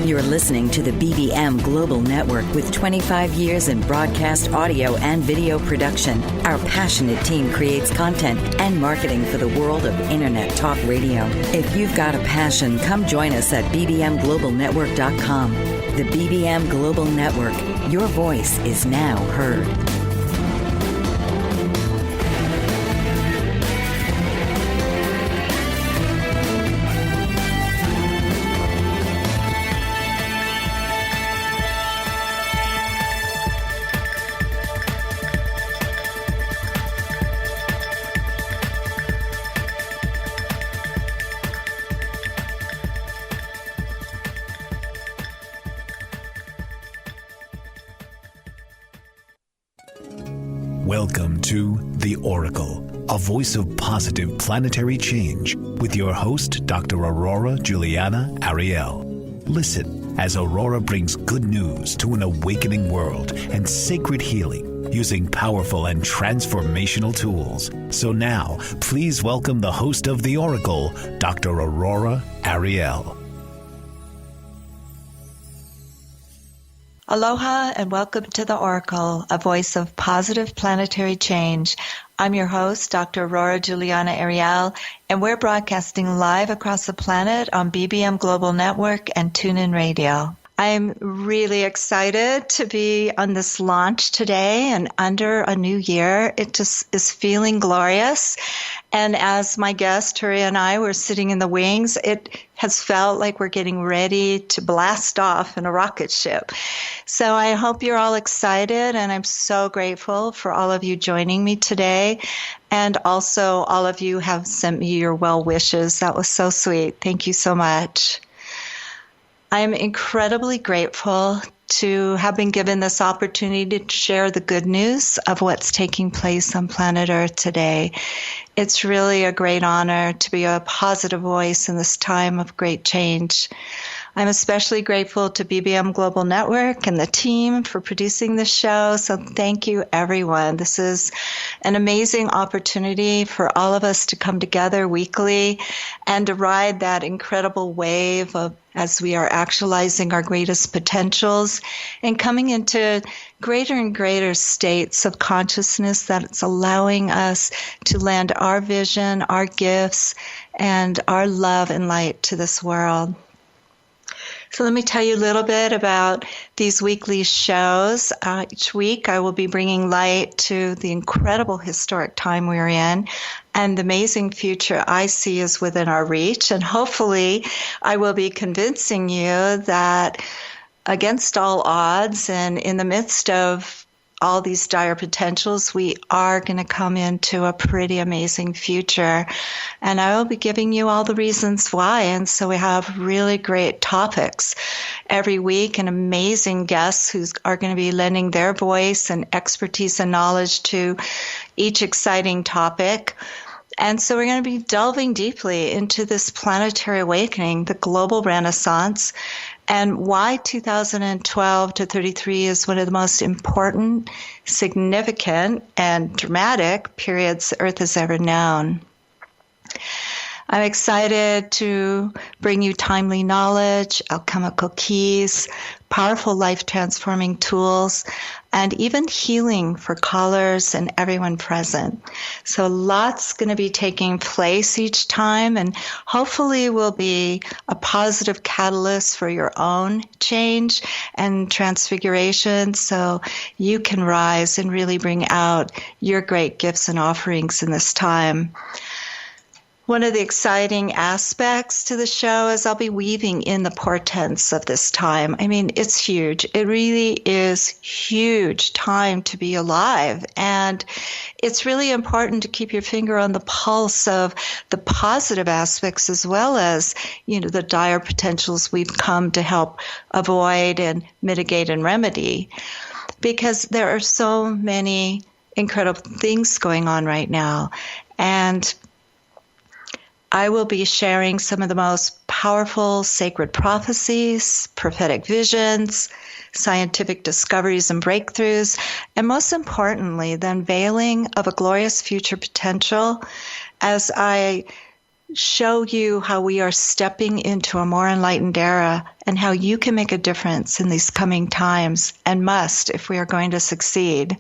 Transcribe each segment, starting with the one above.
You're listening to the BBM Global Network with 25 years in broadcast audio and video production. Our passionate team creates content and marketing for the world of Internet Talk Radio. If you've got a passion, come join us at bbmglobalnetwork.com. The BBM Global Network. Your voice is now heard. Welcome to The Oracle, a voice of positive planetary change with your host, Dr. Aurora Juliana Ariel. Listen as Aurora brings good news to an awakening world and sacred healing using powerful and transformational tools. So now, please welcome the host of The Oracle, Dr. Aurora Ariel. Aloha and welcome to the Oracle, a voice of positive planetary change. I'm your host, Dr. Aurora Juliana Ariel, and we're broadcasting live across the planet on BBM Global Network and TuneIn Radio. I'm really excited to be on this launch today and under a new year. It just is feeling glorious. And as my guest, Turiya and I were sitting in the wings, it has felt like we're getting ready to blast off in a rocket ship. So I hope you're all excited, and I'm so grateful for all of you joining me today. And also all of you have sent me your well wishes. That was so sweet. Thank you so much. I'm incredibly grateful to have been given this opportunity to share the good news of what's taking place on planet Earth today. It's really a great honor to be a positive voice in this time of great change. I'm especially grateful to BBM Global Network and the team for producing this show. So thank you, everyone. This is an amazing opportunity for all of us to come together weekly and to ride that incredible wave of as we are actualizing our greatest potentials and coming into greater and greater states of consciousness that's allowing us to lend our vision, our gifts, and our love and light to this world. So let me tell you a little bit about these weekly shows. Each week I will be bringing light to the incredible historic time we're in and the amazing future I see is within our reach. And hopefully I will be convincing you that against all odds and in the midst of all these dire potentials, we are going to come into a pretty amazing future. And I will be giving you all the reasons why. And so we have really great topics every week and amazing guests who are going to be lending their voice and expertise and knowledge to each exciting topic. And so we're going to be delving deeply into this planetary awakening, the global renaissance, and why 2012 to 33 is one of the most important, significant, and dramatic periods the Earth has ever known. I'm excited to bring you timely knowledge, alchemical keys, powerful life-transforming tools, and even healing for callers and everyone present. So lots going to be taking place each time, and hopefully will be a positive catalyst for your own change and transfiguration so you can rise and really bring out your great gifts and offerings in this time. One of the exciting aspects to the show is I'll be weaving in the portents of this time. I mean, it's huge. It really is huge time to be alive. And it's really important to keep your finger on the pulse of the positive aspects as well as, the dire potentials we've come to help avoid and mitigate and remedy. Because there are so many incredible things going on right now. And I will be sharing some of the most powerful sacred prophecies, prophetic visions, scientific discoveries and breakthroughs, and most importantly, the unveiling of a glorious future potential as I show you how we are stepping into a more enlightened era and how you can make a difference in these coming times and must if we are going to succeed.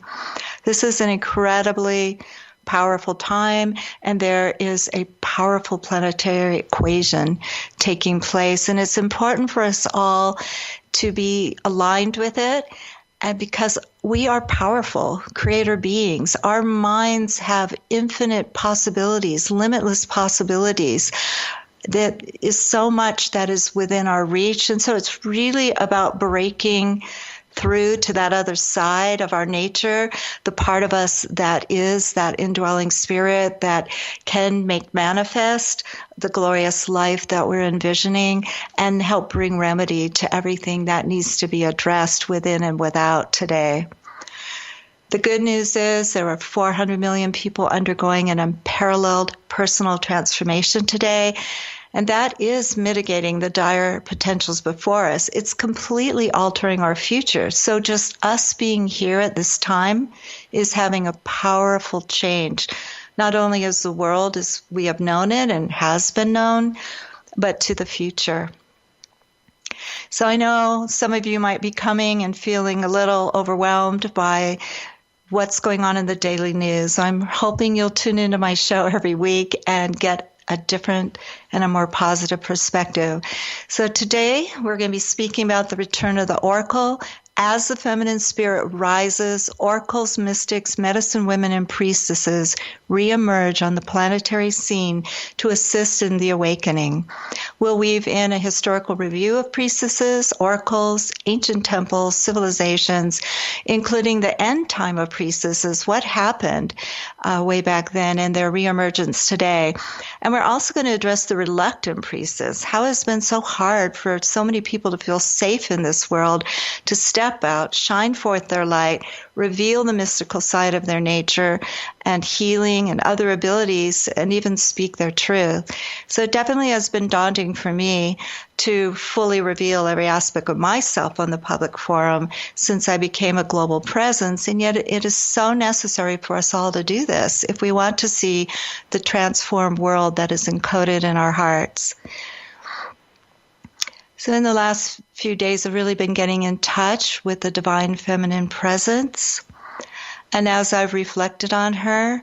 This is an incredibly powerful time, and there is a powerful planetary equation taking place, and it's important for us all to be aligned with it. And because we are powerful creator beings, our minds have infinite possibilities, limitless possibilities. That is so much that is within our reach. And so it's really about breaking through to that other side of our nature, the part of us that is that indwelling spirit that can make manifest the glorious life that we're envisioning and help bring remedy to everything that needs to be addressed within and without today. The good news is there are 400 million people undergoing an unparalleled personal transformation today. And that is mitigating the dire potentials before us. It's completely altering our future. So just us being here at this time is having a powerful change, not only as the world as we have known it and has been known, but to the future. So I know some of you might be coming and feeling a little overwhelmed by what's going on in the daily news. I'm hoping you'll tune into my show every week and get a different and a more positive perspective. So today we're going to be speaking about the return of the oracle. As the feminine spirit rises, oracles, mystics, medicine women, and priestesses re-emerge on the planetary scene to assist in the awakening. We'll weave in a historical review of priestesses, oracles, ancient temples, civilizations, including the end time of priestesses, what happened way back then, and their re-emergence today. And we're also going to address the reluctant priestess. How it's been so hard for so many people to feel safe in this world, to step out, shine forth their light, reveal the mystical side of their nature and healing and other abilities, and even speak their truth. So it definitely has been daunting for me to fully reveal every aspect of myself on the public forum since I became a global presence, and yet it is so necessary for us all to do this if we want to see the transformed world that is encoded in our hearts. So in the last few days, I've really been getting in touch with the divine feminine presence. And as I've reflected on her,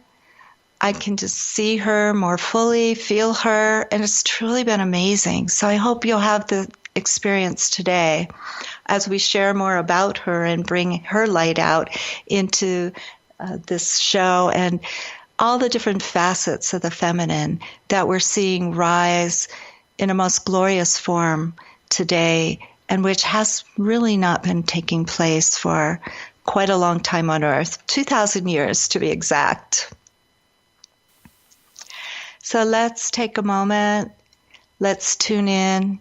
I can just see her more fully, feel her, and it's truly been amazing. So I hope you'll have the experience today as we share more about her and bring her light out into this show and all the different facets of the feminine that we're seeing rise in a most glorious form today, and which has really not been taking place for quite a long time on Earth, 2,000 years to be exact. So let's take a moment, let's tune in,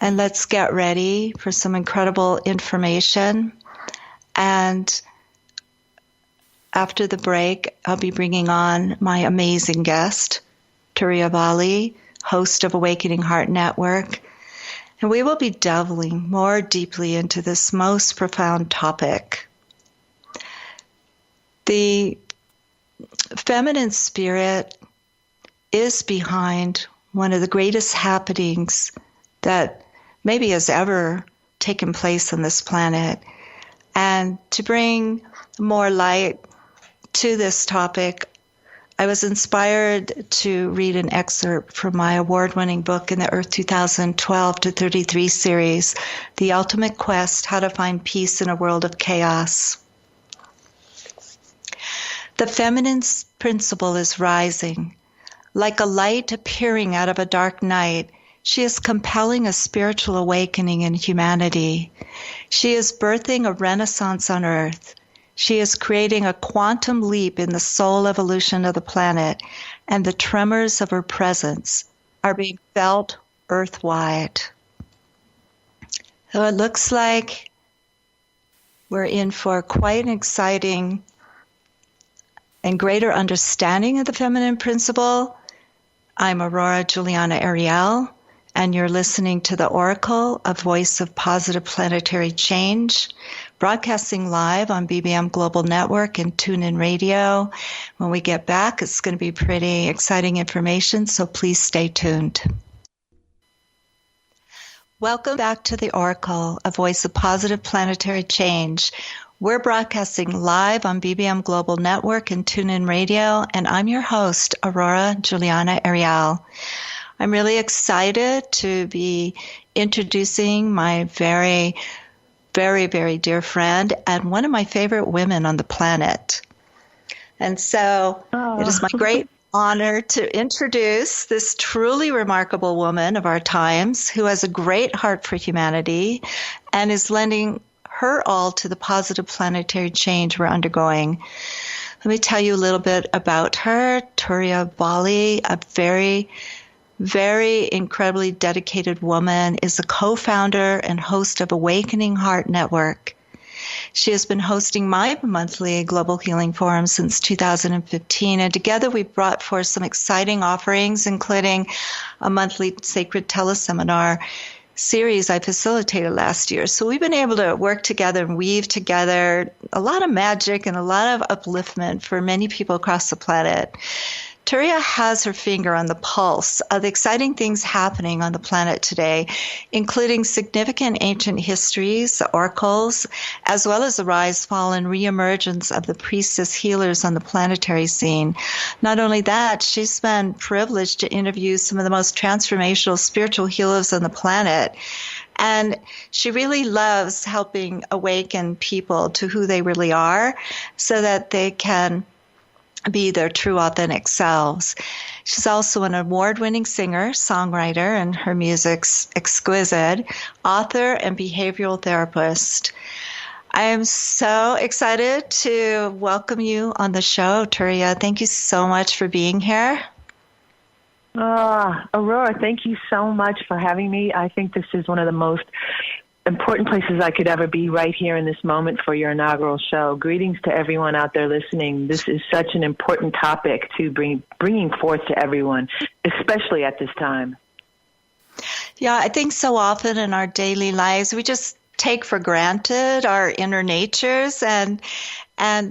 and let's get ready for some incredible information. And after the break, I'll be bringing on my amazing guest, Turiya Valli, host of Awakening Heart Network, and we will be delving more deeply into this most profound topic. The feminine spirit is behind one of the greatest happenings that maybe has ever taken place on this planet. And to bring more light to this topic, I was inspired to read an excerpt from my award-winning book in the Earth 2012 to 33 series, The Ultimate Quest: How to Find Peace in a World of Chaos. The feminine principle is rising. Like a light appearing out of a dark night, she is compelling a spiritual awakening in humanity. She is birthing a renaissance on Earth. She is creating a quantum leap in the soul evolution of the planet, and the tremors of her presence are being felt earthwide. So it looks like we're in for quite an exciting and greater understanding of the feminine principle. I'm Aurora Juliana Ariel, and you're listening to the Oracle, a voice of positive planetary change, broadcasting live on BBM Global Network and TuneIn Radio. When we get back, it's going to be pretty exciting information, so please stay tuned. Welcome back to the Oracle, a voice of positive planetary change. We're broadcasting live on BBM Global Network and TuneIn Radio, and I'm your host, Aurora Juliana Ariel. I'm really excited to be introducing my very, very, very dear friend and one of my favorite women on the planet. And so It is my great honor to introduce this truly remarkable woman of our times who has a great heart for humanity and is lending her all to the positive planetary change we're undergoing. Let me tell you a little bit about her. Turiya Valli, a very, very incredibly dedicated woman, is a co-founder and host of Awakening Heart Network. She has been hosting my monthly Global Healing Forum since 2015, and together we've brought forth some exciting offerings, including a monthly sacred teleseminar series I facilitated last year. So we've been able to work together and weave together a lot of magic and a lot of upliftment for many people across the planet. Turiya has her finger on the pulse of the exciting things happening on the planet today, including significant ancient histories, the oracles, as well as the rise, fall, and re-emergence of the priestess healers on the planetary scene. Not only that, she's been privileged to interview some of the most transformational spiritual healers on the planet. And she really loves helping awaken people to who they really are so that they can be their true authentic selves. She's also an award-winning singer, songwriter, and her music's exquisite, author and behavioral therapist. I am so excited to welcome you on the show, Turiya. Thank you so much for being here. Aurora, thank you so much for having me. I think this is one of the most important places I could ever be, right here in this moment for your inaugural show. Greetings to everyone out there listening. This is such an important topic to bringing forth to everyone, especially at this time. Yeah, I think so often in our daily lives, we just take for granted our inner natures and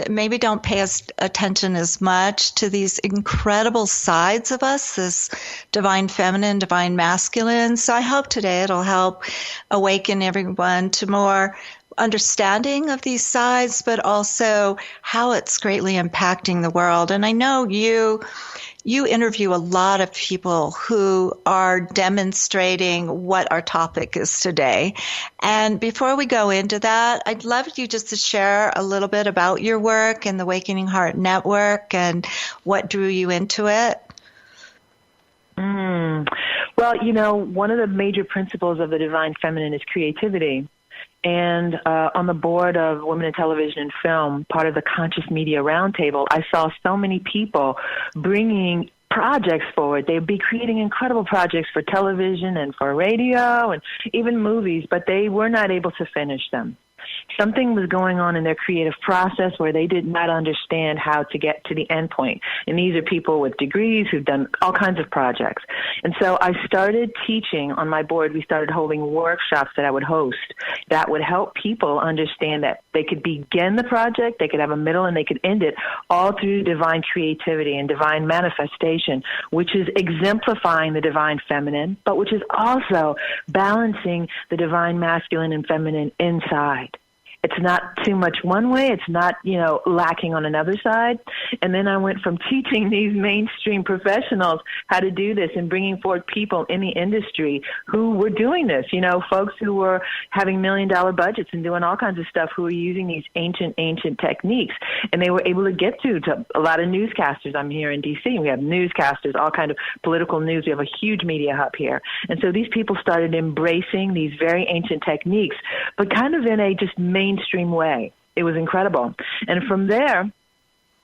maybe don't pay attention as much to these incredible sides of us, this divine feminine, divine masculine. So I hope today it'll help awaken everyone to more understanding of these sides, but also how it's greatly impacting the world. And I know you interview a lot of people who are demonstrating what our topic is today. And before we go into that, I'd love you just to share a little bit about your work and the Awakening Heart Network and what drew you into it. Well, one of the major principles of the divine feminine is creativity. And on the board of Women in Television and Film, part of the Conscious Media Roundtable, I saw so many people bringing projects forward. They'd be creating incredible projects for television and for radio and even movies, but they were not able to finish them. Something was going on in their creative process where they did not understand how to get to the end point. And these are people with degrees who've done all kinds of projects. And so I started teaching on my board. We started holding workshops that I would host that would help people understand that they could begin the project, they could have a middle, and they could end it all through divine creativity and divine manifestation, which is exemplifying the divine feminine, but which is also balancing the divine masculine and feminine inside. It's not too much one way. It's not, lacking on another side. And then I went from teaching these mainstream professionals how to do this and bringing forward people in the industry who were doing this, folks who were having $1 million budgets and doing all kinds of stuff, who were using these ancient techniques. And they were able to get to a lot of newscasters. I'm here in D.C. We have newscasters, all kind of political news. We have a huge media hub here. And so these people started embracing these very ancient techniques, but kind of in a just mainstream way. It was incredible. And from there,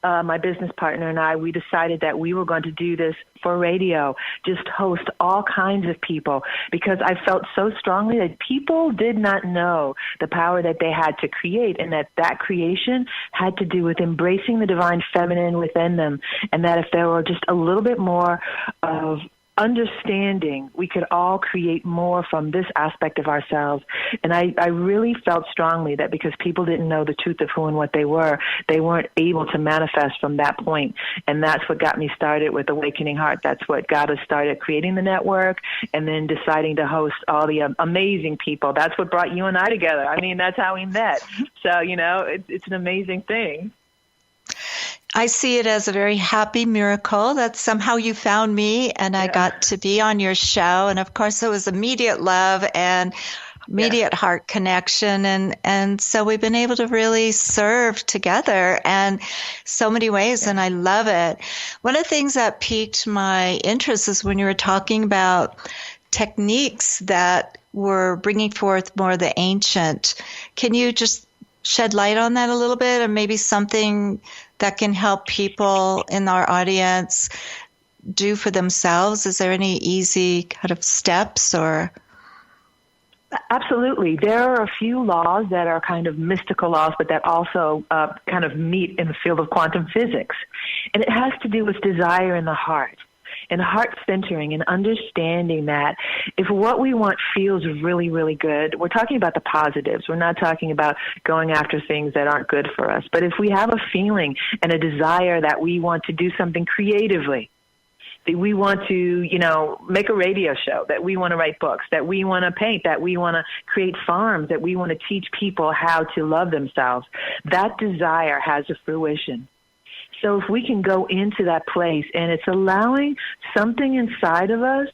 my business partner and I, we decided that we were going to do this for radio, just host all kinds of people, because I felt so strongly that people did not know the power that they had to create, and that creation had to do with embracing the divine feminine within them, and that if there were just a little bit more of understanding we could all create more from this aspect of ourselves. And I really felt strongly that because people didn't know the truth of who and what they weren't able to manifest from that point. And that's what got me started with Awakening Heart. That's what got us started creating the network and then deciding to host all the amazing people. That's what brought you and I together. I mean, that's how we met. So, it's an amazing thing. I see it as a very happy miracle that somehow you found me and I got to be on your show. And of course, it was immediate love and immediate heart connection. And so we've been able to really serve together in so many ways. And I love it. One of the things that piqued my interest is when you were talking about techniques that were bringing forth more of the ancient. Can you just shed light on that a little bit, and maybe something that can help people in our audience do for themselves? Is there any easy kind of steps or? Absolutely. There are a few laws that are kind of mystical laws, but that also kind of meet in the field of quantum physics. And it has to do with desire in the heart. And heart centering and understanding that if what we want feels really, really good, we're talking about the positives. We're not talking about going after things that aren't good for us. But if we have a feeling and a desire that we want to do something creatively, that we want to, make a radio show, that we want to write books, that we want to paint, that we want to create farms, that we want to teach people how to love themselves, that desire has a fruition. So if we can go into that place and it's allowing something inside of us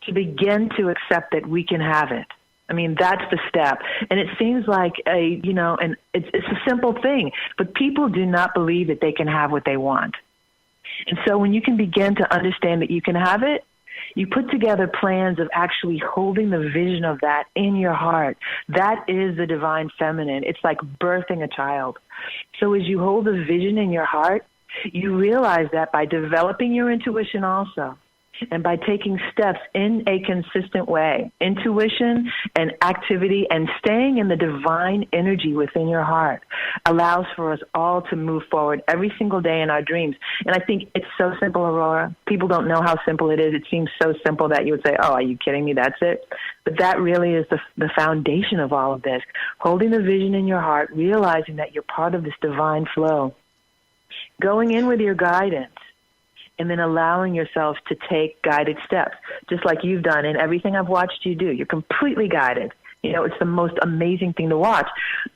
to begin to accept that we can have it. I mean, that's the step. And it seems like and it's a simple thing, but people do not believe that they can have what they want. And so when you can begin to understand that you can have it, you put together plans of actually holding the vision of that in your heart. That is the divine feminine. It's like birthing a child. So as you hold the vision in your heart, you realize that by developing your intuition also, and by taking steps in a consistent way, intuition and activity and staying in the divine energy within your heart allows for us all to move forward every single day in our dreams. And I think it's so simple, Aurora. People don't know how simple it is. It seems so simple that you would say, oh, are you kidding me? That's it. But that really is the foundation of all of this. Holding the vision in your heart, realizing that you're part of this divine flow, going in with your guidance, and then allowing yourself to take guided steps, just like you've done and everything I've watched you do. You're completely guided. It's the most amazing thing to watch.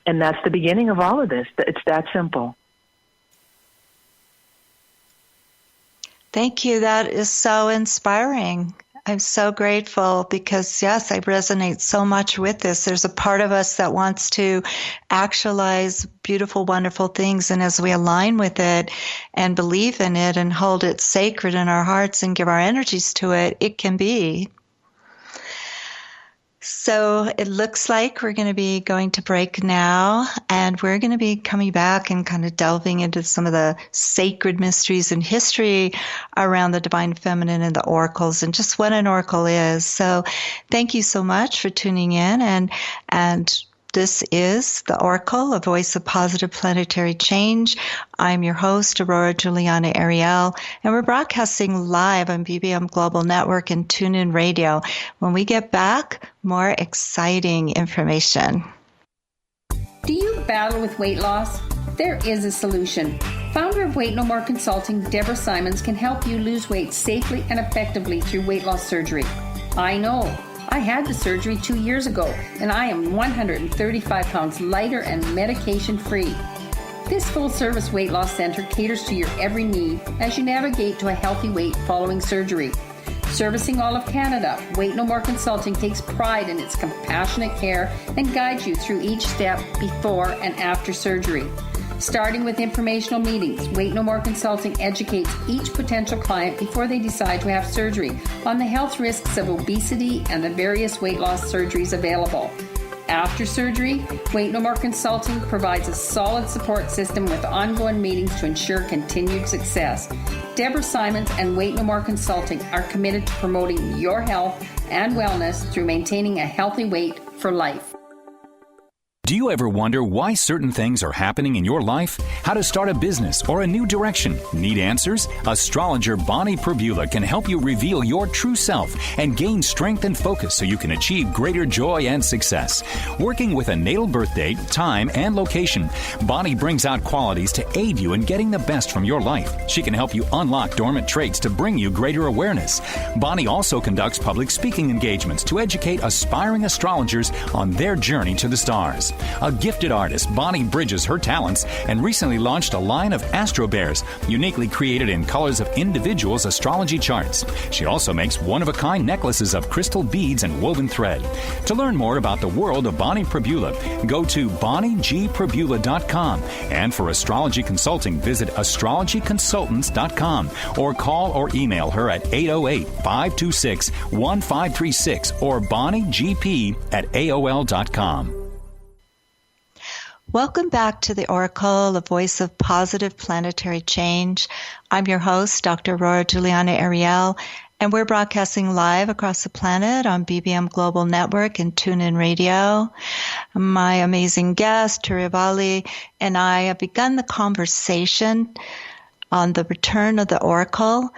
And that's the beginning of all of this. It's that simple. Thank you. That is so inspiring. I'm so grateful because, yes, I resonate so much with this. There's a part of us that wants to actualize beautiful, wonderful things. And as we align with it and believe in it and hold it sacred in our hearts and give our energies to it, it can be. So it looks like we're going to be going to break now, and we're going to be coming back and kind of delving into some of the sacred mysteries and history around the divine feminine and the oracles and just what an oracle is. So thank you so much for tuning in, and this is The Oracle, a voice of positive planetary change. I'm your host, Aurora Juliana Ariel, and we're broadcasting live on BBM Global Network and TuneIn Radio. When we get back, more exciting information. Do you battle with weight loss? There is a solution. Founder of Weight No More Consulting, Deborah Simons, can help you lose weight safely and effectively through weight loss surgery. I know. I had the surgery 2 years ago, and I am 135 pounds lighter and medication-free. This full-service weight loss center caters to your every need as you navigate to a healthy weight following surgery. Servicing all of Canada, Weight No More Consulting takes pride in its compassionate care and guides you through each step before and after surgery. Starting with informational meetings, Weight No More Consulting educates each potential client before they decide to have surgery on the health risks of obesity and the various weight loss surgeries available. After surgery, Weight No More Consulting provides a solid support system with ongoing meetings to ensure continued success. Deborah Simons and Weight No More Consulting are committed to promoting your health and wellness through maintaining a healthy weight for life. Do you ever wonder why certain things are happening in your life? How to start a business or a new direction? Need answers? Astrologer Bonnie Prabula can help you reveal your true self and gain strength and focus so you can achieve greater joy and success. Working with a natal birth date, time, and location, Bonnie brings out qualities to aid you in getting the best from your life. She can help you unlock dormant traits to bring you greater awareness. Bonnie also conducts public speaking engagements to educate aspiring astrologers on their journey to the stars. A gifted artist, Bonnie bridges her talents and recently launched a line of Astro Bears, uniquely created in colors of individuals' astrology charts. She also makes one-of-a-kind necklaces of crystal beads and woven thread. To learn more about the world of Bonnie Prabula, go to bonniegprabula.com. And for astrology consulting, visit astrologyconsultants.com or call or email her at 808-526-1536 or bonniegp@aol.com. Welcome back to the Oracle, a voice of positive planetary change. I'm your host, Dr. Aurora Juliana Ariel, and we're broadcasting live across the planet on BBM Global Network and TuneIn Radio. My amazing guest, Turiya Valli, and I have begun the conversation on the return of the Oracle,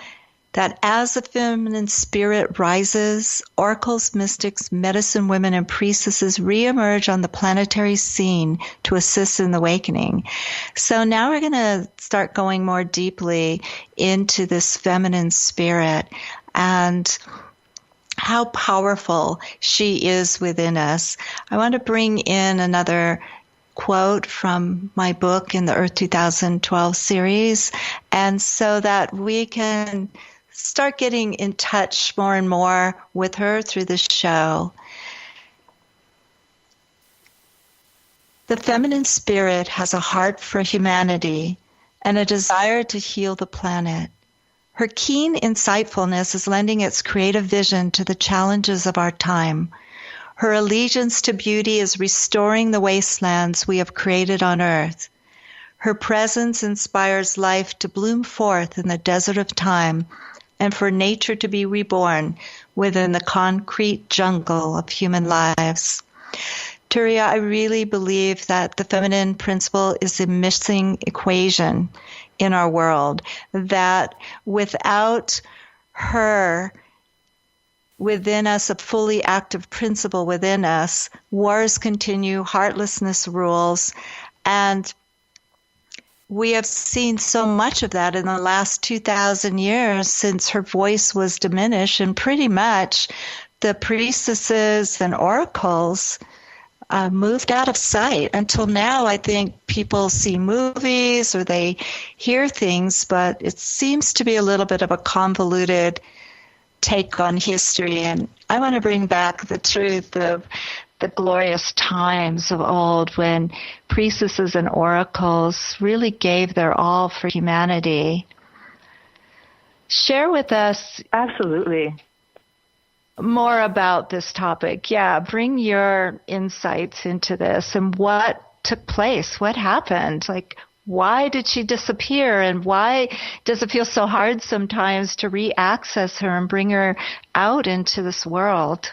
that as the feminine spirit rises, oracles, mystics, medicine women, and priestesses re-emerge on the planetary scene to assist in the awakening. So now we're going to start going more deeply into this feminine spirit and how powerful she is within us. I want to bring in another quote from my book in the Earth 2012 series, and so that we can start getting in touch more and more with her through this show. The feminine spirit has a heart for humanity and a desire to heal the planet. Her keen insightfulness is lending its creative vision to the challenges of our time. Her allegiance to beauty is restoring the wastelands we have created on Earth. Her presence inspires life to bloom forth in the desert of time and for nature to be reborn within the concrete jungle of human lives. Turiya, I really believe that the feminine principle is a missing equation in our world, that without her within us, a fully active principle within us, wars continue, heartlessness rules, and we have seen so much of that in the last 2,000 years since her voice was diminished, and pretty much the priestesses and oracles moved out of sight. Until now, I think people see movies or they hear things, but it seems to be a little bit of a convoluted take on history. And I want to bring back the truth of the glorious times of old when priestesses and oracles really gave their all for humanity. Share with us Absolutely. more about this topic. Yeah, bring your insights into this and what took place, what happened, like why did she disappear, and why does it feel so hard sometimes to re-access her and bring her out into this world?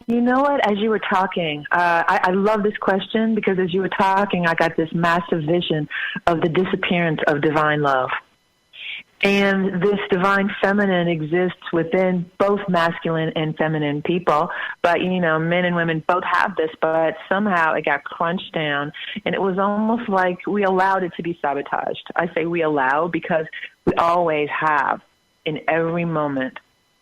You know what? As you were talking, I love this question because as you were talking, I got this massive vision of the disappearance of divine love. And this divine feminine exists within both masculine and feminine people. But, you know, men and women both have this, but somehow it got crunched down. And it was almost like we allowed it to be sabotaged. I say we allow because we always have, in every moment,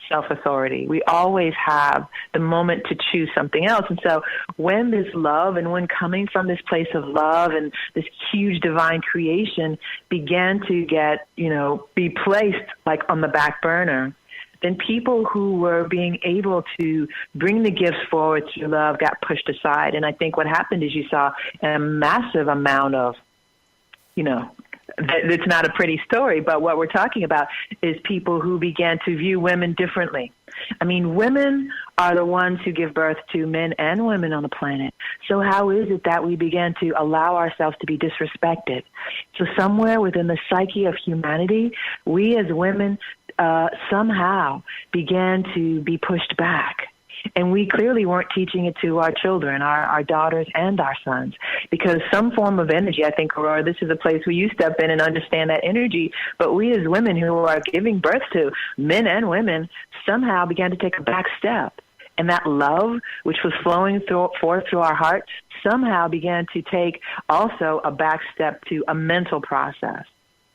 self-authority. We always have the moment to choose something else. And so when this love and when coming from this place of love and this huge divine creation began to get, you know, be placed like on the back burner, then people who were being able to bring the gifts forward through love got pushed aside. And I think what happened is you saw a massive amount of, you know, it's not a pretty story, but what we're talking about is people who began to view women differently. I mean, women are the ones who give birth to men and women on the planet. So how is it that we began to allow ourselves to be disrespected? So somewhere within the psyche of humanity, we as women somehow began to be pushed back. And we clearly weren't teaching it to our children, our daughters and our sons, because some form of energy, I think, Aurora, this is a place where you step in and understand that energy. But we as women who are giving birth to men and women somehow began to take a back step. And that love, which was flowing forth through our hearts, somehow began to take also a back step to a mental process.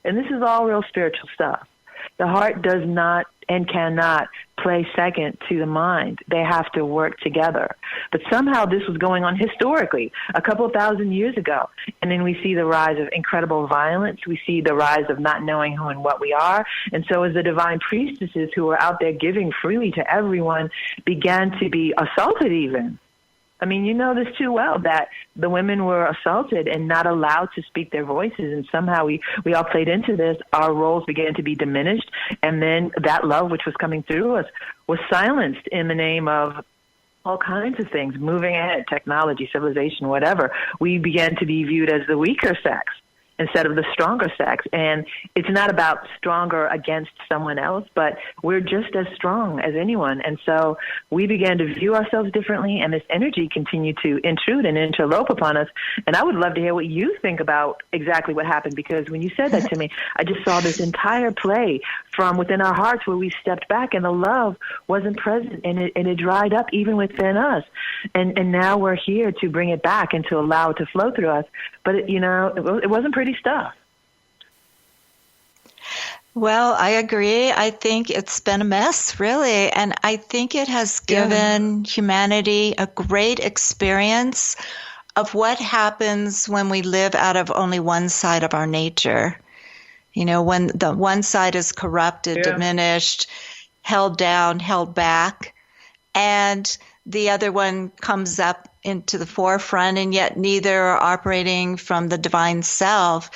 And this is all real spiritual stuff. The heart does not and cannot play second to the mind. They have to work together. But somehow this was going on historically, a couple of thousand years ago. And then we see the rise of incredible violence. We see the rise of not knowing who and what we are. And so as the divine priestesses who were out there giving freely to everyone began to be assaulted even. I mean, you know this too well, that the women were assaulted and not allowed to speak their voices. And somehow we all played into this. Our roles began to be diminished. And then that love, which was coming through us, was silenced in the name of all kinds of things, moving ahead, technology, civilization, whatever. We began to be viewed as the weaker sex instead of the stronger sex. And it's not about stronger against someone else, but we're just as strong as anyone. And so we began to view ourselves differently, and this energy continued to intrude and interlope upon us. And I would love to hear what you think about exactly what happened, because when you said that to me, I just saw this entire play from within our hearts where we stepped back and the love wasn't present, and it dried up even within us. And now we're here to bring it back and to allow it to flow through us. But, it wasn't pretty stuff. Well, I agree. I think it's been a mess, really. And I think it has given humanity a great experience of what happens when we live out of only one side of our nature. When the one side is corrupted, diminished, held down, held back, and the other one comes up into the forefront, and yet neither are operating from the divine self.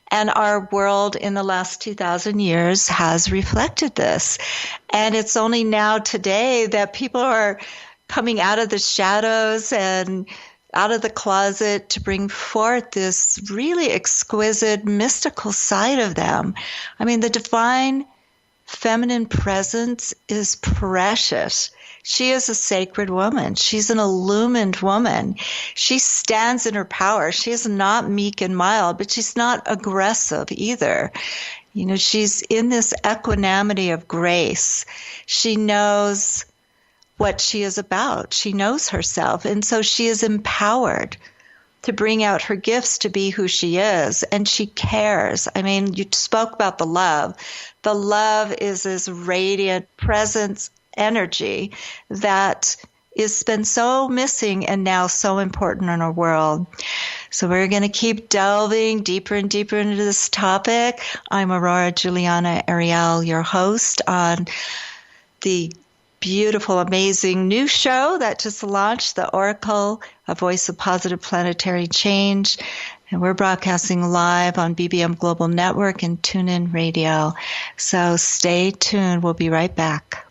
And our world in the last 2,000 years has reflected this. And it's only now today that people are coming out of the shadows and out of the closet to bring forth this really exquisite, mystical side of them. I mean, the divine feminine presence is precious. She is a sacred woman. She's an illumined woman. She stands in her power. She is not meek and mild, but she's not aggressive either. She's in this equanimity of grace. She knows what she is about. She knows herself. And so she is empowered to bring out her gifts, to be who she is. And she cares. I mean, you spoke about the love. The love is this radiant presence energy that has been so missing and now so important in our world. So we're going to keep delving deeper and deeper into this topic. I'm Aurora Juliana Ariel, your host on the beautiful, amazing new show that just launched, The Oracle, A Voice of Positive Planetary Change. And we're broadcasting live on BBM Global Network and TuneIn Radio. So stay tuned. We'll be right back.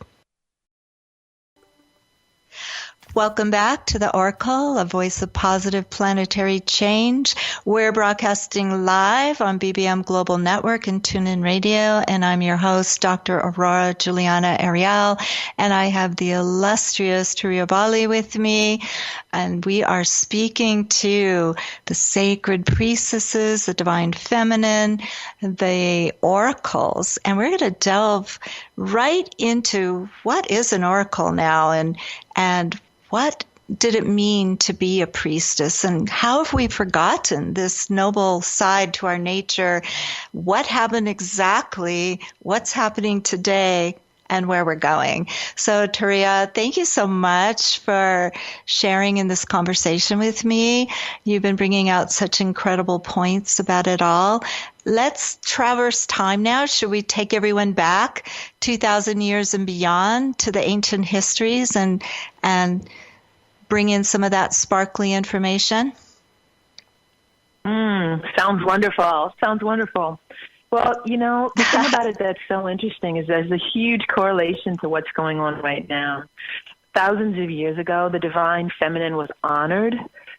Welcome back to The Oracle, A Voice of Positive Planetary Change. We're broadcasting live on BBM Global Network and TuneIn Radio, and I'm your host, Dr. Aurora Juliana Ariel, and I have the illustrious Turiya Valli with me, and we are speaking to the sacred priestesses, the divine feminine, the oracles, and we're going to delve right into what is an oracle now, and what did it mean to be a priestess, and how have we forgotten this noble side to our nature? What happened exactly? What's happening today? And where we're going. So, Turiya, thank you so much for sharing in this conversation with me. You've been bringing out such incredible points about it all. Let's traverse time now. Should we take everyone back 2,000 years and beyond to the ancient histories and bring in some of that sparkly information? Sounds wonderful. Well, the thing about it that's so interesting is there's a huge correlation to what's going on right now. Thousands of years ago, the divine feminine was honored.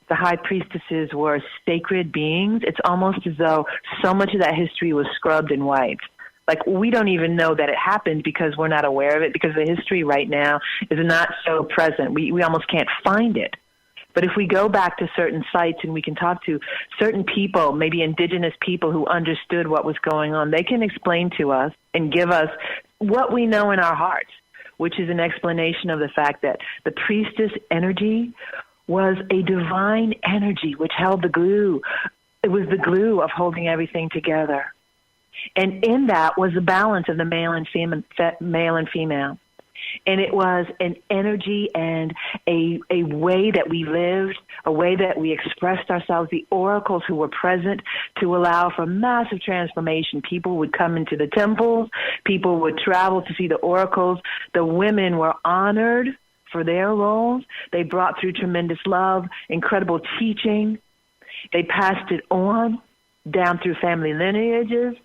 The high priestesses were sacred beings. It's almost as though so much of that history was scrubbed and wiped. Like, we don't even know that it happened because we're not aware of it, because the history right now is not so present. We almost can't find it. But if we go back to certain sites and we can talk to certain people, maybe indigenous people who understood what was going on, they can explain to us and give us what we know in our hearts, which is an explanation of the fact that the priestess energy was a divine energy which held the glue. It was the glue of holding everything together. And in that was the balance of the male and female. And it was an energy and a way that we lived, a way that we expressed ourselves. The oracles who were present to allow for massive transformation. People would come into the temples. People would travel to see the oracles. The women were honored for their roles. They brought through tremendous love, incredible teaching. They passed it on down through family lineages.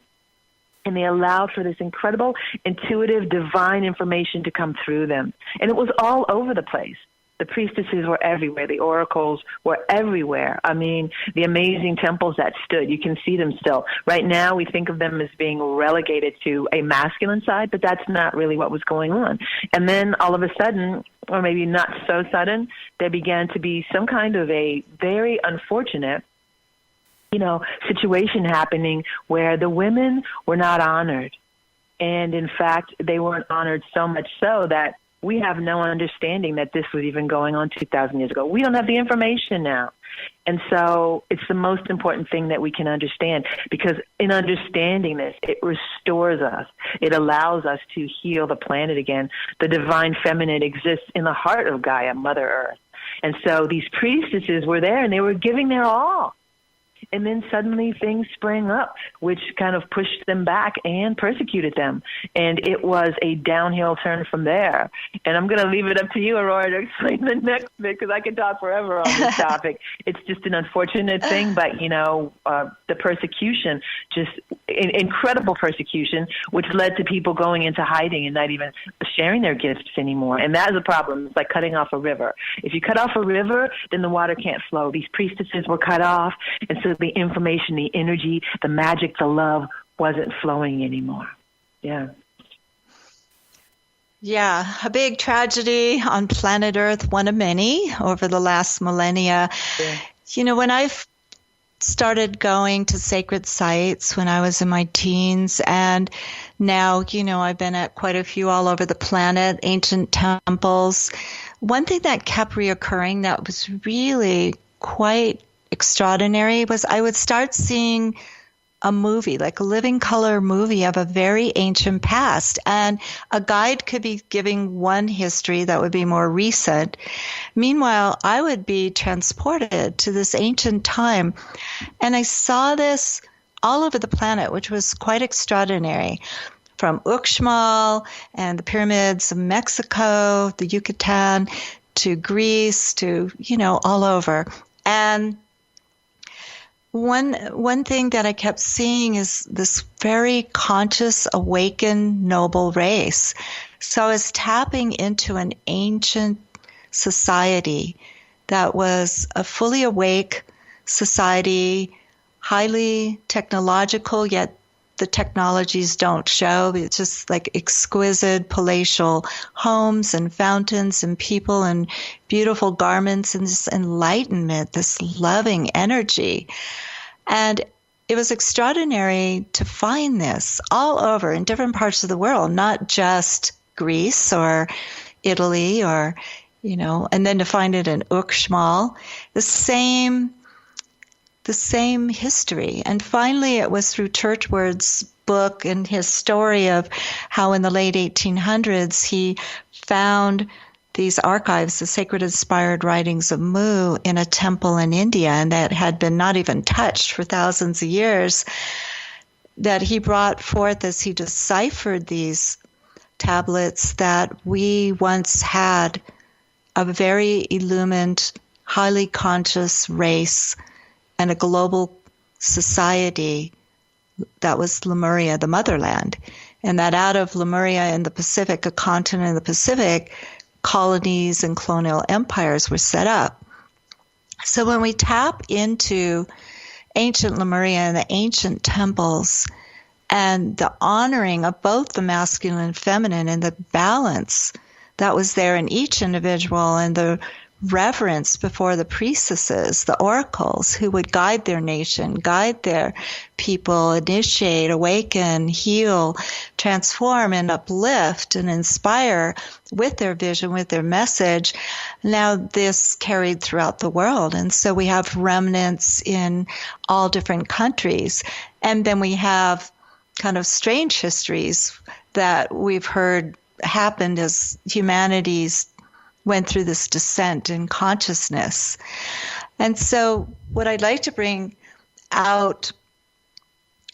And they allowed for this incredible, intuitive, divine information to come through them. And it was all over the place. The priestesses were everywhere. The oracles were everywhere. I mean, the amazing temples that stood, you can see them still. Right now, we think of them as being relegated to a masculine side, but that's not really what was going on. And then all of a sudden, or maybe not so sudden, there began to be some kind of a very unfortunate situation happening where the women were not honored. And in fact, they weren't honored so much so that we have no understanding that this was even going on 2,000 years ago. We don't have the information now. And so it's the most important thing that we can understand, because in understanding this, it restores us. It allows us to heal the planet again. The divine feminine exists in the heart of Gaia, Mother Earth. And so these priestesses were there and they were giving their all. And then suddenly things sprang up, which kind of pushed them back and persecuted them. And it was a downhill turn from there. And I'm going to leave it up to you, Aurora, to explain the next bit, because I could talk forever on this topic. It's just an unfortunate thing, but, the persecution, just incredible persecution, which led to people going into hiding and not even sharing their gifts anymore. And that is a problem. It's like cutting off a river. If you cut off a river, then the water can't flow. These priestesses were cut off, and so the information, the energy, the magic, the love wasn't flowing anymore. Yeah. Yeah, a big tragedy on planet Earth, one of many over the last millennia. Yeah. When I've started going to sacred sites when I was in my teens, and now, I've been at quite a few all over the planet, ancient temples. One thing that kept reoccurring that was really quite extraordinary was I would start seeing a movie, like a living color movie of a very ancient past. And a guide could be giving one history that would be more recent. Meanwhile, I would be transported to this ancient time. And I saw this all over the planet, which was quite extraordinary. From Uxmal and the pyramids of Mexico, the Yucatan, to Greece, to, all over. And one thing that I kept seeing is this very conscious, awakened, noble race. So I was tapping into an ancient society that was a fully awake society, highly technological, yet the technologies don't show. It's just like exquisite palatial homes and fountains and people and beautiful garments and this enlightenment, this loving energy. And it was extraordinary to find this all over in different parts of the world, not just Greece or Italy or, and then to find it in Uxmal, the same history. And finally, it was through Churchward's book and his story of how in the late 1800s he found these archives, the sacred inspired writings of Mu, in a temple in India, and that had been not even touched for thousands of years, that he brought forth as he deciphered these tablets that we once had a very illumined, highly conscious race and a global society that was Lemuria, the motherland. And that out of Lemuria in the Pacific, a continent in the Pacific, colonies and colonial empires were set up. So when we tap into ancient Lemuria and the ancient temples and the honoring of both the masculine and feminine and the balance that was there in each individual, and the reverence before the priestesses, the oracles, who would guide their nation, guide their people, initiate, awaken, heal, transform, and uplift and inspire with their vision, with their message. Now this carried throughout the world. And so we have remnants in all different countries. And then we have kind of strange histories that we've heard happened as humanity's went through this descent in consciousness. And so what I'd like to bring out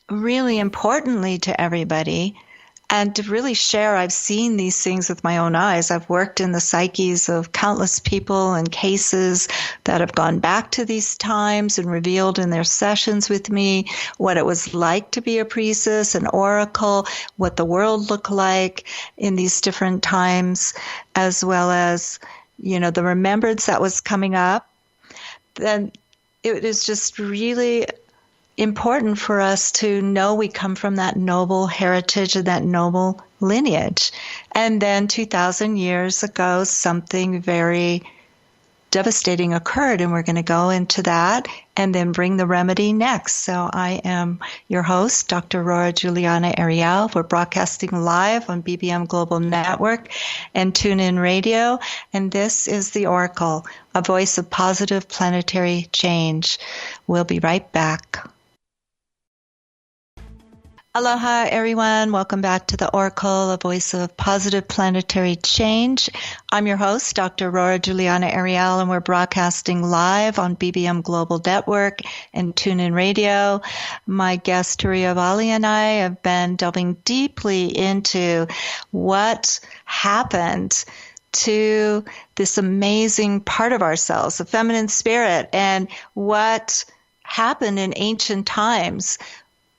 really importantly to everybody, and to really share, I've seen these things with my own eyes. I've worked in the psyches of countless people and cases that have gone back to these times and revealed in their sessions with me what it was like to be a priestess, an oracle, what the world looked like in these different times, as well as, you know, the remembrance that was coming up. Then it is just really important for us to know we come from that noble heritage and that noble lineage. And then 2,000 years ago, something very devastating occurred, and we're going to go into that and then bring the remedy next. So I am your host, Dr. Aurora Juliana Ariel. We're broadcasting live on BBM Global Network and TuneIn Radio. And this is The Oracle, a voice of positive planetary change. We'll be right back. Aloha, everyone. Welcome back to The Oracle, a voice of positive planetary change. I'm your host, Dr. Aurora Juliana Ariel, and we're broadcasting live on BBM Global Network and TuneIn Radio. My guest, Turiya Valli, and I have been delving deeply into what happened to this amazing part of ourselves, the feminine spirit, and what happened in ancient times.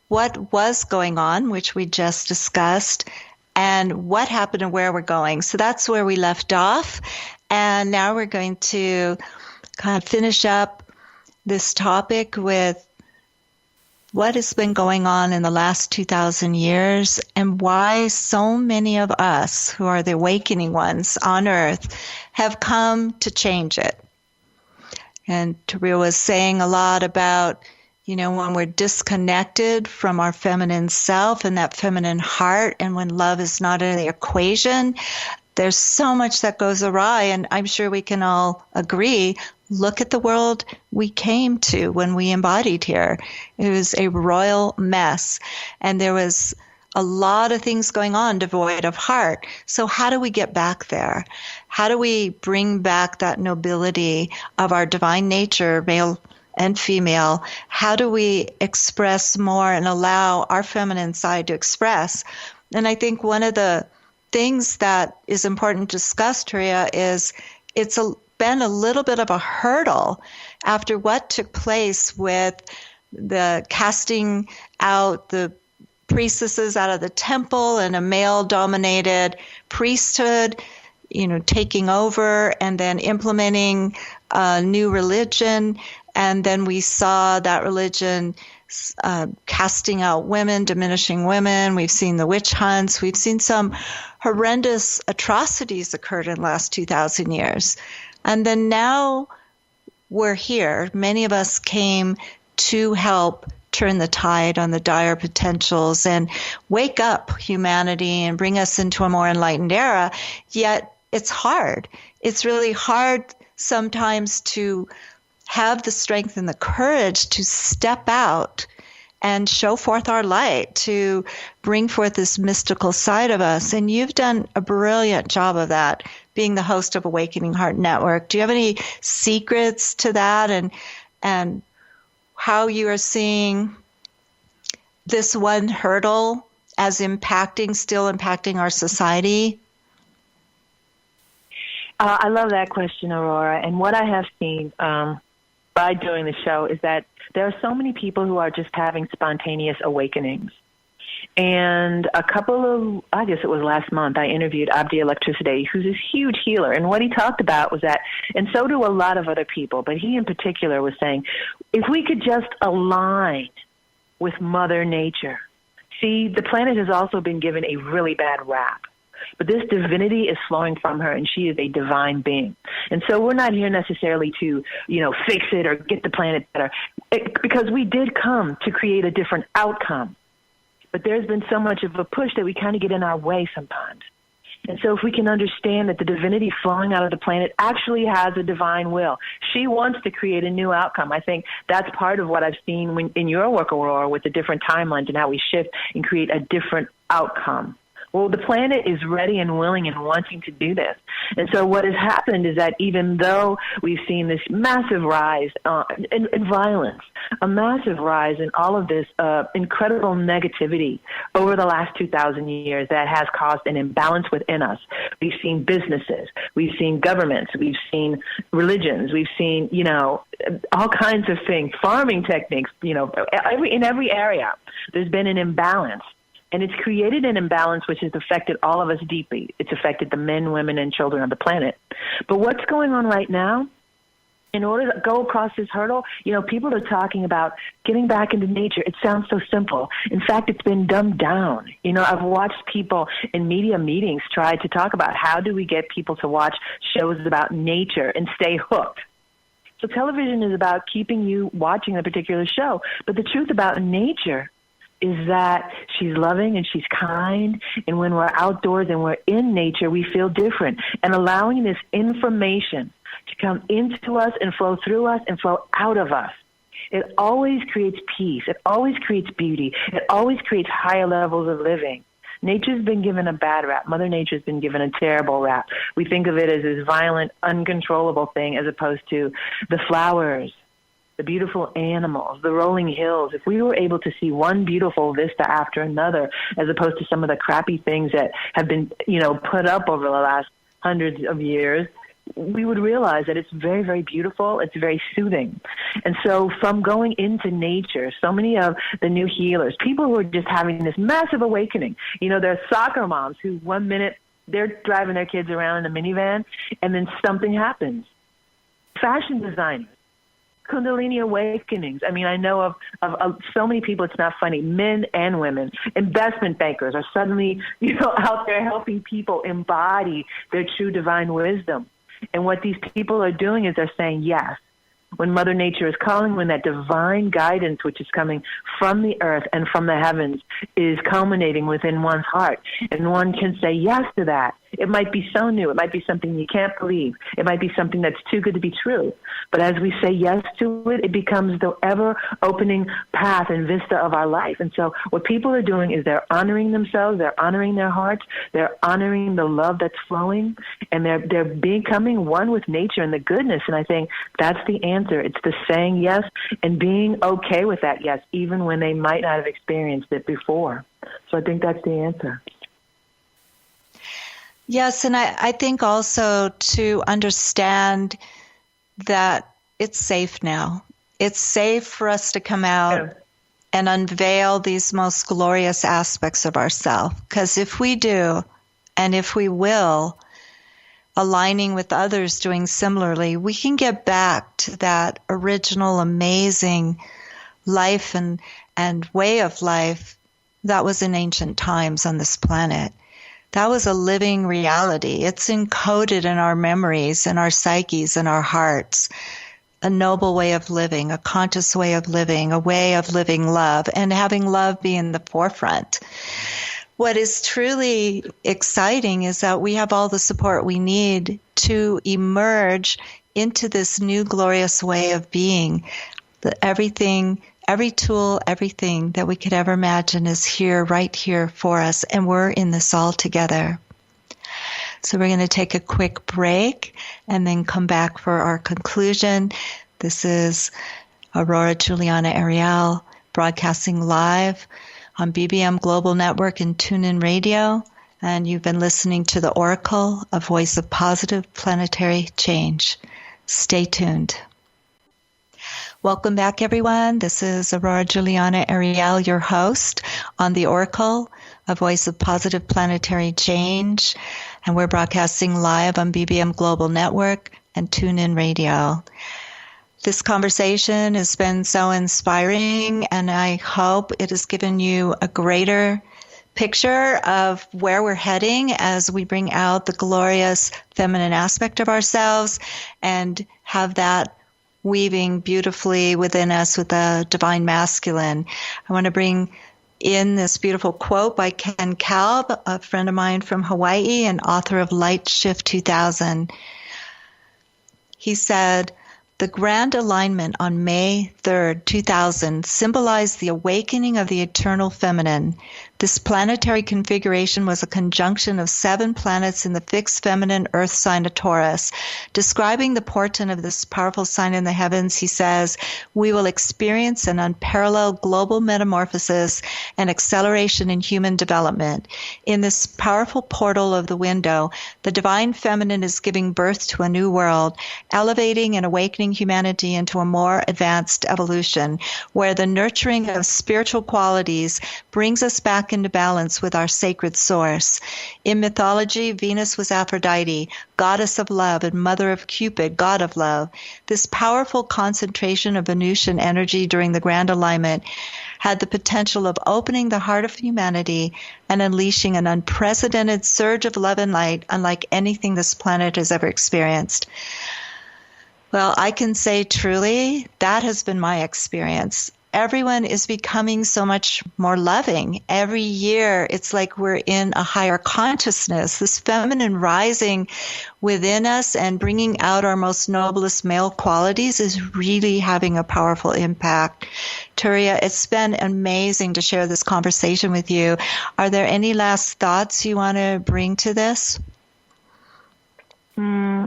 What was going on, which we just discussed, and what happened and where we're going. So that's where we left off. And now we're going to kind of finish up this topic with what has been going on in the last 2,000 years and why so many of us who are the awakening ones on Earth have come to change it. And Turiya was saying a lot about, you know, when we're disconnected from our feminine self and that feminine heart, and when love is not in the equation, there's so much that goes awry. And I'm sure we can all agree, look at the world we came to when we embodied here. It was a royal mess. And there was a lot of things going on devoid of heart. So how do we get back there? How do we bring back that nobility of our divine nature, male and female? How do we express more and allow our feminine side to express? And I think one of the things that is important to discuss, Turiya, is it's been a little bit of a hurdle after what took place with the casting out the priestesses out of the temple and a male-dominated priesthood, you know, taking over and then implementing a new religion. And then we saw that religion casting out women, diminishing women. We've seen the witch hunts. We've seen some horrendous atrocities occurred in the last 2,000 years. And then now we're here. Many of us came to help turn the tide on the dire potentials and wake up humanity and bring us into a more enlightened era. Yet it's hard. It's really hard sometimes to have the strength and the courage to step out and show forth our light, to bring forth this mystical side of us. And you've done a brilliant job of that, being the host of Awakening Heart Network. Do you have any secrets to that, and how you are seeing this one hurdle as still impacting our society? I love that question, Aurora. And what I have seen by doing the show is that there are so many people who are just having spontaneous awakenings. And I guess it was last month, I interviewed Abdi Electricity, who's this huge healer. And what he talked about was that, and so do a lot of other people, but he in particular was saying, if we could just align with Mother Nature See, the planet has also been given a really bad rap. But this divinity is flowing from her, and she is a divine being. And so we're not here necessarily to, fix it or get the planet better, because we did come to create a different outcome. But there's been so much of a push that we kind of get in our way sometimes. And so if we can understand that the divinity flowing out of the planet actually has a divine will. She wants to create a new outcome. I think that's part of what I've seen in your work, Aurora, with the different timelines and how we shift and create a different outcome. Well, the planet is ready and willing and wanting to do this. And so what has happened is that even though we've seen this massive rise in violence, a massive rise in all of this incredible negativity over the last 2,000 years that has caused an imbalance within us. We've seen businesses, we've seen governments, we've seen religions, we've seen, all kinds of things, farming techniques, in every area. There's been an imbalance. And it's created an imbalance which has affected all of us deeply. It's affected the men, women, and children of the planet. But what's going on right now, in order to go across this hurdle, people are talking about getting back into nature. It sounds so simple. In fact, it's been dumbed down. I've watched people in media meetings try to talk about how do we get people to watch shows about nature and stay hooked. So television is about keeping you watching a particular show. But the truth about nature is that she's loving and she's kind, and when we're outdoors and we're in nature, we feel different. And allowing this information to come into us and flow through us and flow out of us, it always creates peace. It always creates beauty. It always creates higher levels of living. Nature's been given a bad rap. Mother Nature's been given a terrible rap. We think of it as this violent, uncontrollable thing as opposed to the flowers, the beautiful animals, the rolling hills. If we were able to see one beautiful vista after another, as opposed to some of the crappy things that have been, put up over the last hundreds of years, we would realize that it's very, very beautiful. It's very soothing. And so from going into nature, so many of the new healers, people who are just having this massive awakening, there are soccer moms who 1 minute they're driving their kids around in a minivan and then something happens. Fashion designers, Kundalini awakenings. I mean, I know of so many people, it's not funny, men and women. Investment bankers are suddenly, out there helping people embody their true divine wisdom. And what these people are doing is they're saying yes. When Mother Nature is calling, when that divine guidance, which is coming from the earth and from the heavens, is culminating within one's heart, and one can say yes to that. It might be so new. It might be something you can't believe. It might be something that's too good to be true. But as we say yes to it, it becomes the ever-opening path and vista of our life. And so what people are doing is they're honoring themselves, they're honoring their hearts, they're honoring the love that's flowing, and they're becoming one with nature and the goodness. And I think that's the answer. It's the saying yes and being okay with that yes, even when they might not have experienced it before. So I think that's the answer. Yes, and I think also to understand that it's safe now. It's safe for us to come out and unveil these most glorious aspects of ourselves. Because if we do, and if we will, aligning with others doing similarly, we can get back to that original amazing life and way of life that was in ancient times on this planet. That was a living reality. It's encoded in our memories, in our psyches, in our hearts. A noble way of living, a conscious way of living, a way of living love, and having love be in the forefront. What is truly exciting is that we have all the support we need to emerge into this new glorious way of being. Every tool, everything that we could ever imagine is here, right here for us, and we're in this all together. So we're going to take a quick break and then come back for our conclusion. This is Aurora Juliana Ariel, broadcasting live on BBM Global Network and TuneIn Radio, and you've been listening to The Oracle, a voice of positive planetary change. Stay tuned. Welcome back, everyone. This is Aurora Juliana Ariel, your host on The Oracle, a voice of positive planetary change. And we're broadcasting live on BBM Global Network and TuneIn Radio. This conversation has been so inspiring, and I hope it has given you a greater picture of where we're heading as we bring out the glorious feminine aspect of ourselves and have that weaving beautifully within us with the divine masculine. I want to bring in this beautiful quote by Ken Kalb, a friend of mine from Hawaii and author of Light Shift 2000. He said, "The grand alignment on May 3rd, 2000 symbolized the awakening of the eternal feminine. This planetary configuration was a conjunction of 7 planets in the fixed feminine earth sign of Taurus. Describing the portent of this powerful sign in the heavens, he says, we will experience an unparalleled global metamorphosis and acceleration in human development. In this powerful portal of the window, the divine feminine is giving birth to a new world, elevating and awakening humanity into a more advanced evolution, where the nurturing of spiritual qualities brings us back into balance with our sacred source. In mythology, Venus was Aphrodite, goddess of love, and mother of Cupid, god of love. This powerful concentration of Venusian energy during the grand alignment had the potential of opening the heart of humanity and unleashing an unprecedented surge of love and light unlike anything this planet has ever experienced." Well, I can say truly that has been my experience. Everyone is becoming so much more loving. Every year, it's like we're in a higher consciousness. This feminine rising within us and bringing out our most noblest male qualities is really having a powerful impact. Turiya, it's been amazing to share this conversation with you. Are there any last thoughts you want to bring to this?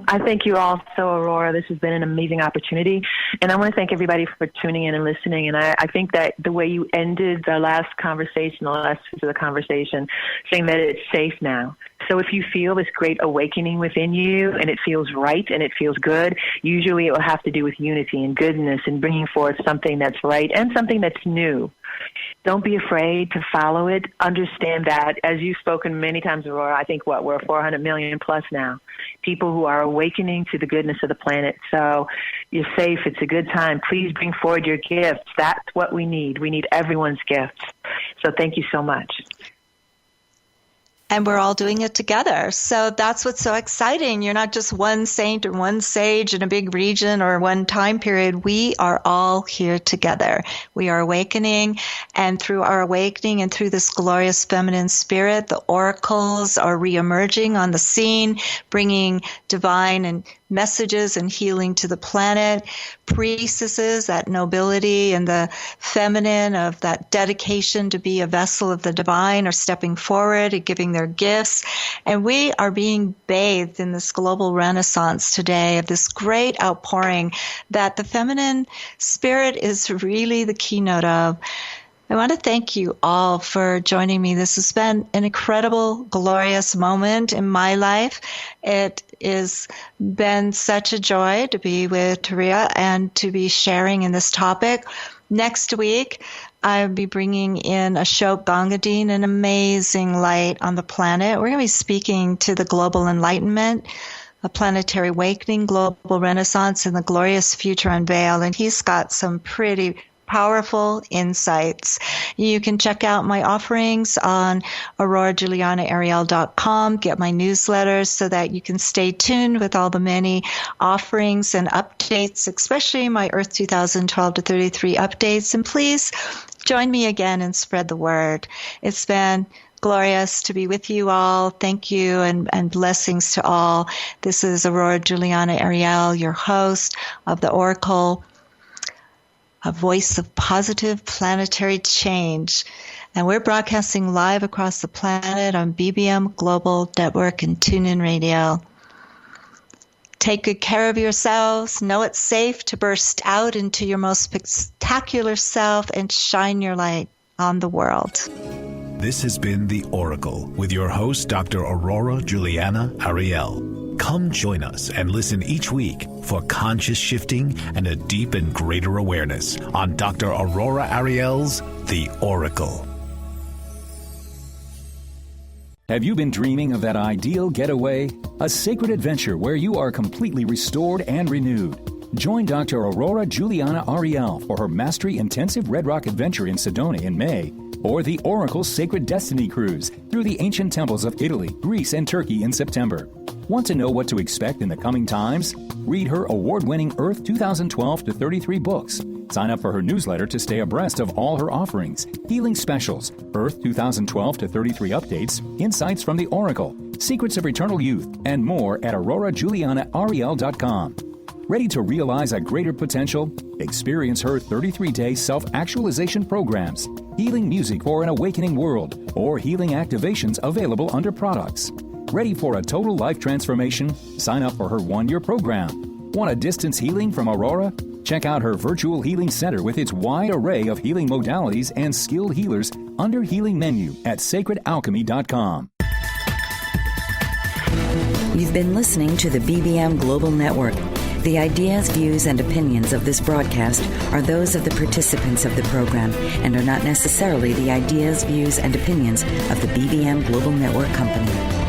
I thank you also, Aurora. This has been an amazing opportunity. And I want to thank everybody for tuning in and listening. And I think that the way you ended the last conversation, the last piece of the conversation, saying that it's safe now. So if you feel this great awakening within you and it feels right and it feels good, usually it will have to do with unity and goodness and bringing forth something that's right and something that's new. Don't be afraid to follow it. Understand that, as you've spoken many times, Aurora, I think, we're 400 million plus now, people who are awakening to the goodness of the planet. So you're safe. It's a good time. Please bring forward your gifts. That's what we need. We need everyone's gifts. So thank you so much. And we're all doing it together. So that's what's so exciting. You're not just one saint or one sage in a big region or one time period. We are all here together. We are awakening, and through our awakening and through this glorious feminine spirit, the oracles are re-emerging on the scene, bringing divine and messages and healing to the planet. Priestesses, that nobility and the feminine of that dedication to be a vessel of the divine, are stepping forward and giving their gifts. And we are being bathed in this global renaissance today of this great outpouring that the feminine spirit is really the keynote of. I want to thank you all for joining me. This has been an incredible, glorious moment in my life. It has been such a joy to be with Turiya and to be sharing in this topic. Next week, I'll be bringing in Ashok Gangadine, an amazing light on the planet. We're going to be speaking to the global enlightenment, a planetary awakening, global renaissance, and the glorious future unveiled. And he's got some pretty powerful insights. You can check out my offerings on aurorajulianaariel.com. Get my newsletters so that you can stay tuned with all the many offerings and updates, especially my Earth 2012 to 33 updates. And please join me again and spread the word. It's been glorious to be with you all. Thank you and blessings to all. This is Aurora Juliana Ariel, your host of the Oracle, a voice of positive planetary change. And we're broadcasting live across the planet on BBM Global Network and TuneIn Radio. Take good care of yourselves. Know it's safe to burst out into your most spectacular self and shine your light on the world. This has been The Oracle with your host, Dr. Aurora Juliana Ariel. Come join us and listen each week for conscious shifting and a deep and greater awareness on Dr. Aurora Ariel's The Oracle. Have you been dreaming of that ideal getaway? A sacred adventure where you are completely restored and renewed. Join Dr. Aurora Juliana Ariel for her Mastery Intensive Red Rock Adventure in Sedona in May, or the Oracle Sacred Destiny Cruise through the ancient temples of Italy, Greece, and Turkey in September. Want to know what to expect in the coming times? Read her award-winning Earth 2012-33 books. Sign up for her newsletter to stay abreast of all her offerings, healing specials, Earth 2012-33 updates, insights from the Oracle, secrets of eternal youth, and more at aurorajulianaariel.com. Ready to realize a greater potential? Experience her 33-day self-actualization programs, healing music for an awakening world, or healing activations available under products. Ready for a total life transformation? Sign up for her one-year program. Want a distance healing from Aurora? Check out her virtual healing center with its wide array of healing modalities and skilled healers under healing menu at sacredalchemy.com. You've been listening to the BBM Global Network. The ideas, views, and opinions of this broadcast are those of the participants of the program and are not necessarily the ideas, views, and opinions of the BBM Global Network Company.